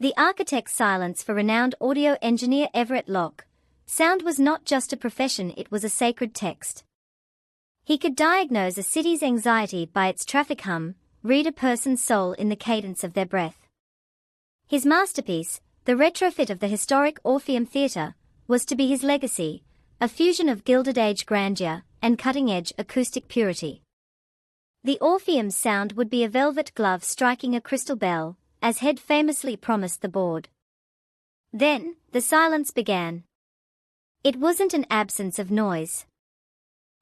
The architect's silence for renowned audio engineer Everett Locke. Sound was not just a profession, it was a sacred text. He could diagnose a city's anxiety by its traffic hum, read a person's soul in the cadence of their breath. His masterpiece, the retrofit of the historic Orpheum Theatre, was to be his legacy, a fusion of Gilded Age grandeur and cutting-edge acoustic purity. The Orpheum's sound would be a velvet glove striking a crystal bell, as Head famously promised the board. Then, the silence began. It wasn't an absence of noise.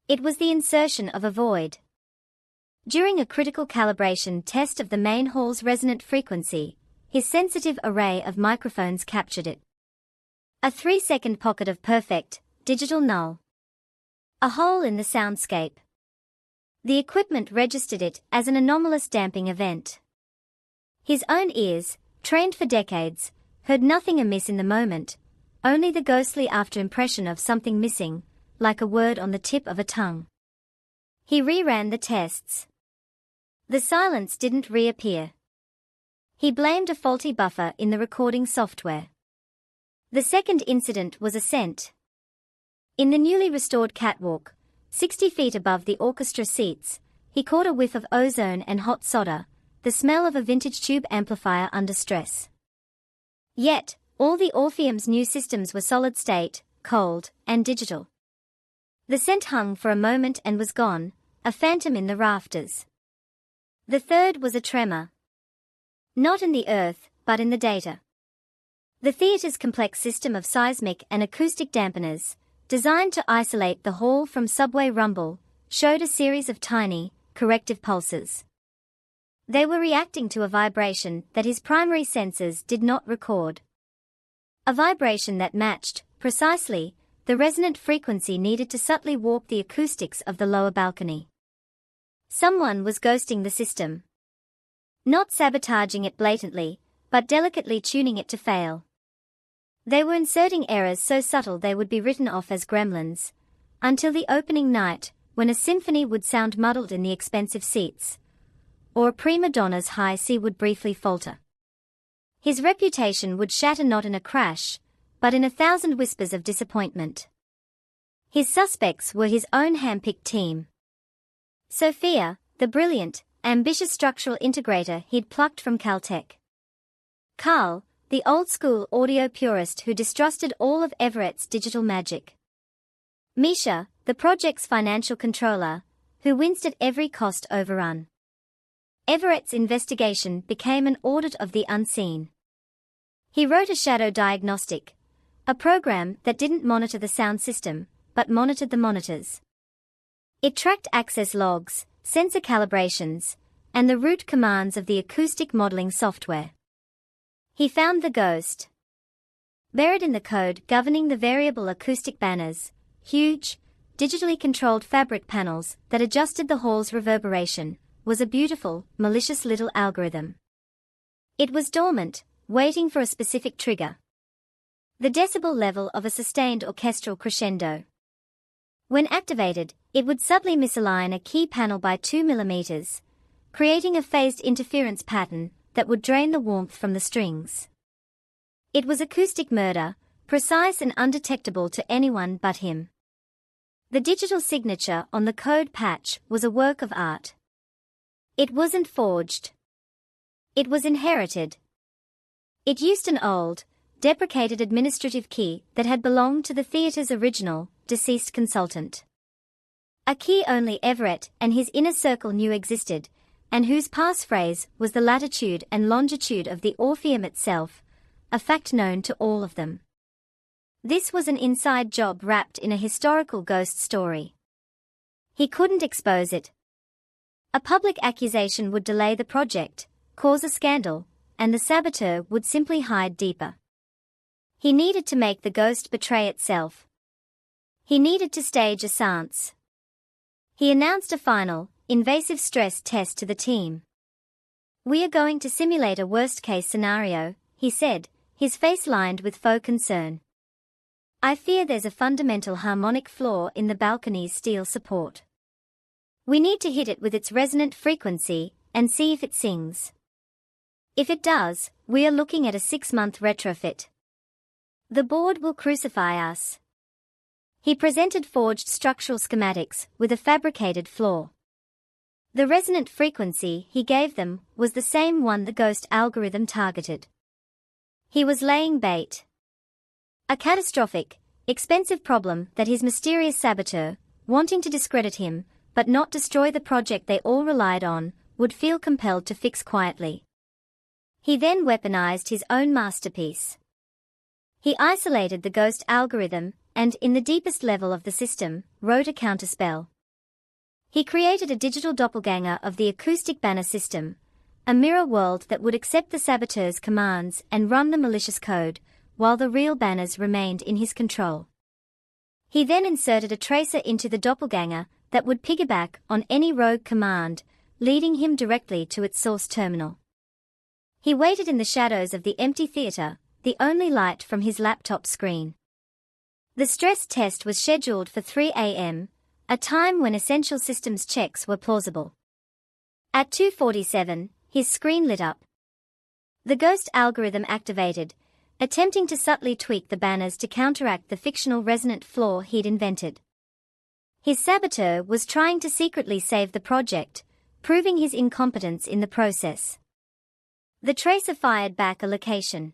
It was the insertion of a void. During a critical calibration test of the main hall's resonant frequency, his sensitive array of microphones captured it. A 3-second pocket of perfect, digital null. A hole in the soundscape. The equipment registered it as an anomalous damping event. His own ears, trained for decades, heard nothing amiss in the moment, only the ghostly after-impression of something missing, like a word on the tip of a tongue. He reran the tests. The silence didn't reappear. He blamed a faulty buffer in the recording software. The second incident was a scent. In the newly restored catwalk, 60 feet above the orchestra seats, he caught a whiff of ozone and hot solder, the smell of a vintage tube amplifier under stress. Yet, all the Orpheum's new systems were solid-state, cold, and digital. The scent hung for a moment and was gone, a phantom in the rafters. The third was a tremor. Not in the earth, but in the data. The theatre's complex system of seismic and acoustic dampeners, designed to isolate the hall from subway rumble, showed a series of tiny, corrective pulses. They were reacting to a vibration that his primary sensors did not record. A vibration that matched, precisely, the resonant frequency needed to subtly warp the acoustics of the lower balcony. Someone was ghosting the system. Not sabotaging it blatantly, but delicately tuning it to fail. They were inserting errors so subtle they would be written off as gremlins, until the opening night, when a symphony would sound muddled in the expensive seats, or a prima donna's high C would briefly falter. His reputation would shatter not in a crash, but in 1,000 whispers of disappointment. His suspects were his own hand-picked team. Sophia, the brilliant, ambitious structural integrator he'd plucked from Caltech. Carl, the old-school audio purist who distrusted all of Everett's digital magic. Misha, the project's financial controller, who winced at every cost overrun. Everett's investigation became an audit of the unseen. He wrote a shadow diagnostic, a program that didn't monitor the sound system, but monitored the monitors. It tracked access logs, sensor calibrations, and the root commands of the acoustic modeling software. He found the ghost. Buried in the code governing the variable acoustic banners, huge, digitally controlled fabric panels that adjusted the hall's reverberation, was a beautiful, malicious little algorithm. It was dormant, waiting for a specific trigger. The decibel level of a sustained orchestral crescendo. When activated, it would subtly misalign a key panel by 2 mm, creating a phased interference pattern that would drain the warmth from the strings. It was acoustic murder, precise and undetectable to anyone but him. The digital signature on the code patch was a work of art. It wasn't forged. It was inherited. It used an old, deprecated administrative key that had belonged to the theatre's original, deceased consultant. A key only Everett and his inner circle knew existed, and whose passphrase was the latitude and longitude of the Orpheum itself, a fact known to all of them. This was an inside job wrapped in a historical ghost story. He couldn't expose it. A public accusation would delay the project, cause a scandal, and the saboteur would simply hide deeper. He needed to make the ghost betray itself. He needed to stage a séance. He announced a final, invasive stress test to the team. "We are going to simulate a worst-case scenario," he said, his face lined with faux concern. "I fear there's a fundamental harmonic flaw in the balcony's steel support. We need to hit it with its resonant frequency and see if it sings. If it does, We are looking at a 6-month retrofit. The board will crucify us. He presented forged structural schematics with a fabricated floor. The resonant frequency he gave them was the same one the ghost algorithm targeted. He was laying bait. A catastrophic, expensive problem that his mysterious saboteur, wanting to discredit him, but not destroy the project they all relied on, would feel compelled to fix quietly. He then weaponized his own masterpiece. He isolated the ghost algorithm and, in the deepest level of the system, wrote a counterspell. He created a digital doppelganger of the acoustic banner system, a mirror world that would accept the saboteur's commands and run the malicious code, while the real banners remained in his control. He then inserted a tracer into the doppelganger that would piggyback on any rogue command, leading him directly to its source terminal. He waited in the shadows of the empty theater, the only light from his laptop screen. The stress test was scheduled for 3 a.m., a time when essential systems checks were plausible. At 2:47, his screen lit up. The ghost algorithm activated, attempting to subtly tweak the banners to counteract the fictional resonant flaw he'd invented. His saboteur was trying to secretly save the project, proving his incompetence in the process. The tracer fired back a location.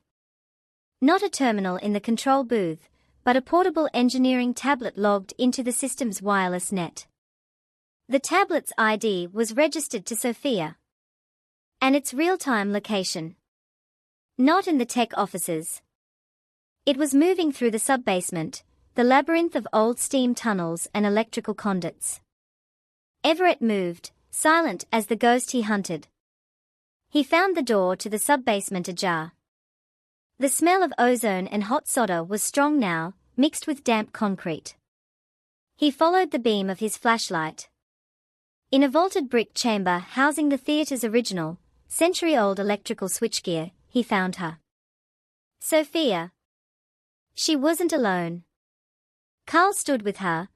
Not a terminal in the control booth, but a portable engineering tablet logged into the system's wireless net. The tablet's ID was registered to Sophia. And its real-time location. Not in the tech offices. It was moving through the sub-basement, the labyrinth of old steam tunnels and electrical conduits. Everett moved, silent as the ghost he hunted. He found the door to the sub-basement ajar. The smell of ozone and hot solder was strong now, mixed with damp concrete. He followed the beam of his flashlight. In a vaulted brick chamber housing the theater's original, century-old electrical switchgear, he found her. Sophia. She wasn't alone. Carl stood with her,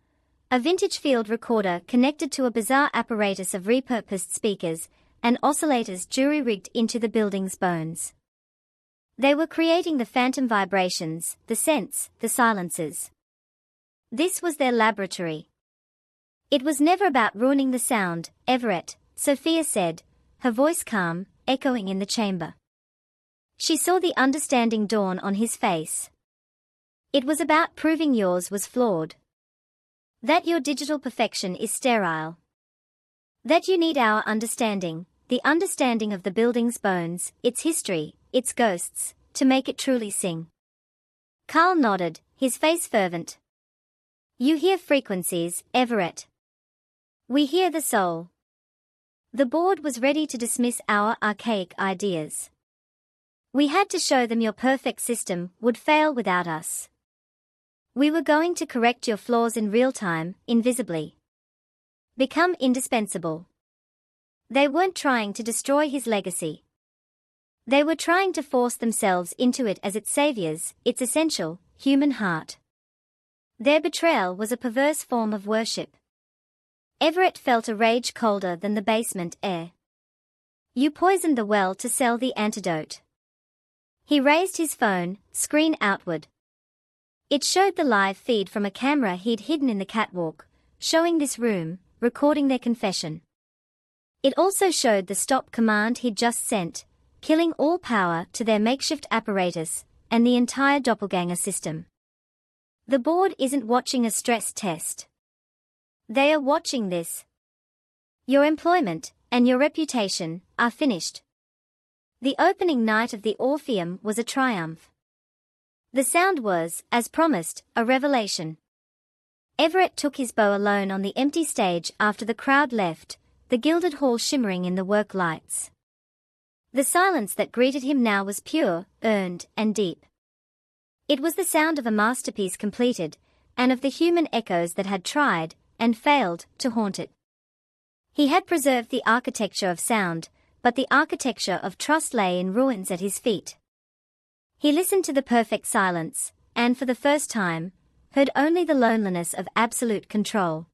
a vintage field recorder connected to a bizarre apparatus of repurposed speakers and oscillators jury-rigged into the building's bones. They were creating the phantom vibrations, the scents, the silences. This was their laboratory. It was never about ruining the sound, Everett, Sophia said, her voice calm, echoing in the chamber. She saw the understanding dawn on his face. It was about proving yours was flawed. That your digital perfection is sterile. That you need our understanding, the understanding of the building's bones, its history, its ghosts, to make it truly sing. Carl nodded, his face fervent. You hear frequencies, Everett. We hear the soul. The board was ready to dismiss our archaic ideas. We had to show them your perfect system would fail without us. We were going to correct your flaws in real time, invisibly. Become indispensable. They weren't trying to destroy his legacy. They were trying to force themselves into it as its saviors, its essential, human heart. Their betrayal was a perverse form of worship. Everett felt a rage colder than the basement air. You poisoned the well to sell the antidote. He raised his phone, screen outward. It showed the live feed from a camera he'd hidden in the catwalk, showing this room, recording their confession. It also showed the stop command he'd just sent, killing all power to their makeshift apparatus and the entire doppelganger system. The board isn't watching a stress test. They are watching this. Your employment and your reputation are finished. The opening night of the Orpheum was a triumph. The sound was, as promised, a revelation. Everett took his bow alone on the empty stage after the crowd left, the gilded hall shimmering in the work lights. The silence that greeted him now was pure, earned, and deep. It was the sound of a masterpiece completed, and of the human echoes that had tried, and failed, to haunt it. He had preserved the architecture of sound, but the architecture of trust lay in ruins at his feet. He listened to the perfect silence, and for the first time, heard only the loneliness of absolute control.